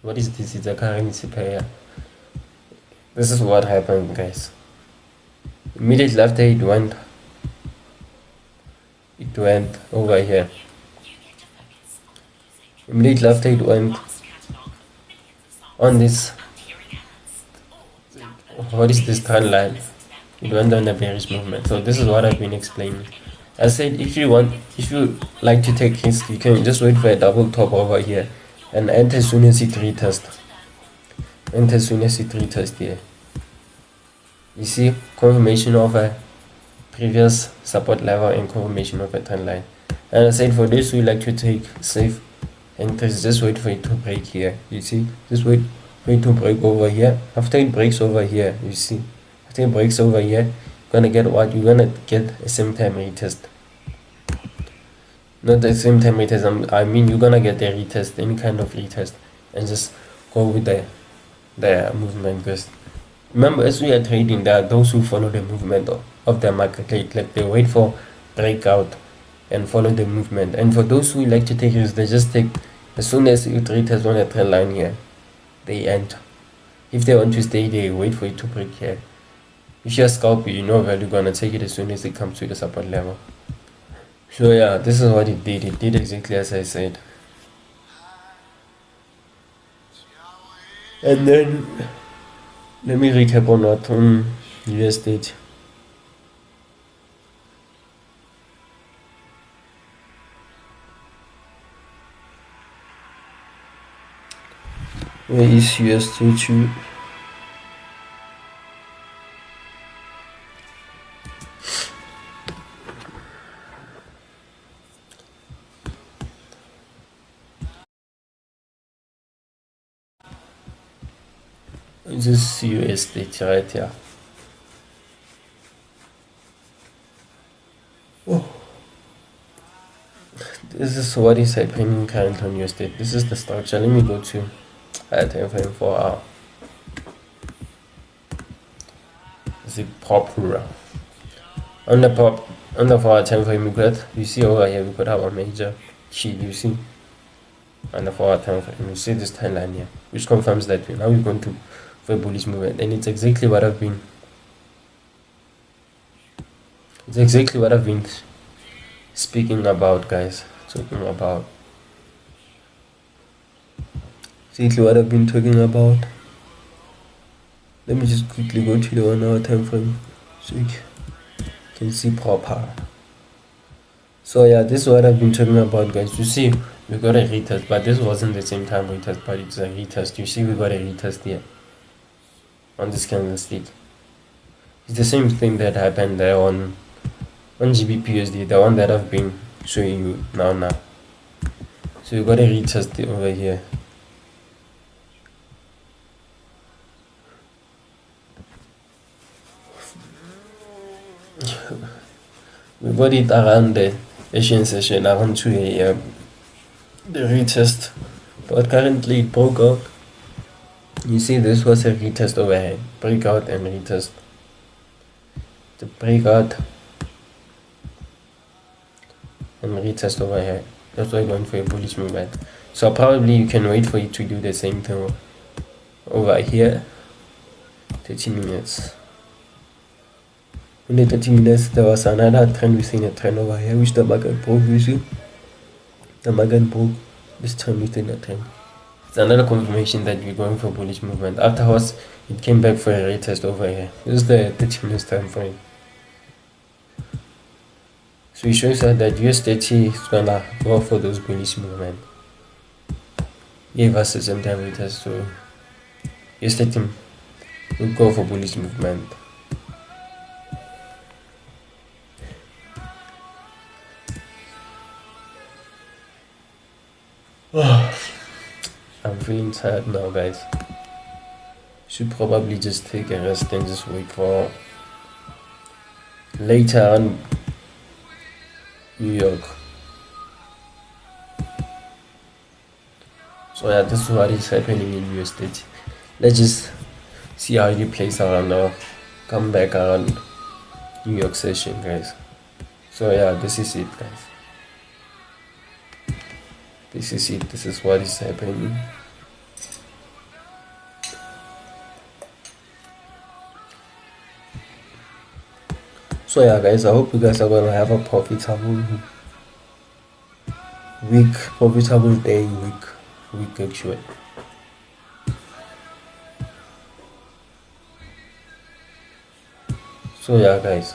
What is this? It's a currency pair. This is what happened, guys. Immediately after it went over here. Immediately after it went on this, what is this trend line? It went on a bearish movement. So this is what I've been explaining. I said if you like to take risk, you can just wait for a double top over here and enter as soon as it retests. Enter as soon as it retests here. You see confirmation of a previous support level and confirmation of a trend line. And I said for this we like to take safe entries, just wait for it to break here. You see, just wait for it to break over here. After it breaks over here, you see, after it breaks over here, you're gonna get what? You're gonna get a same time retest. Not the same time retest, I mean you're gonna get a retest, any kind of retest, and just go with the movement. Because remember, as we are trading, there are those who follow the movement of the market, like they wait for breakout and follow the movement. And for those who like to take risks, they just take as soon as it retests on a trend line here, they enter. If they want to stay, they wait for it to break here. If you're a scalper, you know that you're gonna take it as soon as it comes to the support level. So yeah, this is what it did. It did exactly as I said. And then let me recap on what US30. Where is US30? This is US30 right here. Oh. This is what is happening currently on US30. This is the structure. Let me go to time frame 4 hour. Is it proper? On the 4 hour time frame, you see over here we got our major key, you see. On the 4 hour time frame, you see this trend line here, which confirms that now we're going to for a bullish movement, and it's exactly what I've been speaking about, guys. Exactly what I've been talking about. Let me just quickly go to the 1 hour time frame so you can see proper. So yeah, this is what I've been talking about, guys. You see, we got a retest, but this wasn't the same time retest, but it's a retest. You see, we got a retest here on this candlestick. It's the same thing that happened there on GBP/USD, the one that I've been showing you now. So you got a retest over here. We got it around the Asian session around 2 a.m. The retest, but currently it broke out. You see, this was a retest over here, breakout and retest. The breakout and retest over here. That's why I'm going for a bullish movement. So probably you can wait for it to do the same thing over here. 30 minutes. In the 30 minutes, there was another trend. We've seen a trend over here, which the market broke. You see, the market broke this trend within a trend. It's another confirmation that we're going for bullish movement. Afterwards, it came back for a retest over here. This is the 30 minutes time frame. So it shows us that US30 is gonna go for those bullish movement. Gave us the same time retest, so US30 will go for bullish movement. I'm feeling tired now, guys. Should probably just take a rest and just wait for later on New York. So yeah, this is what is happening in US30. Let's just see how it plays around now. Come back around New York session, guys. So yeah, this is it, guys. This is it. This is what is happening. So yeah, guys, I hope you guys are gonna have a profitable week, profitable day, week actually. So yeah, guys.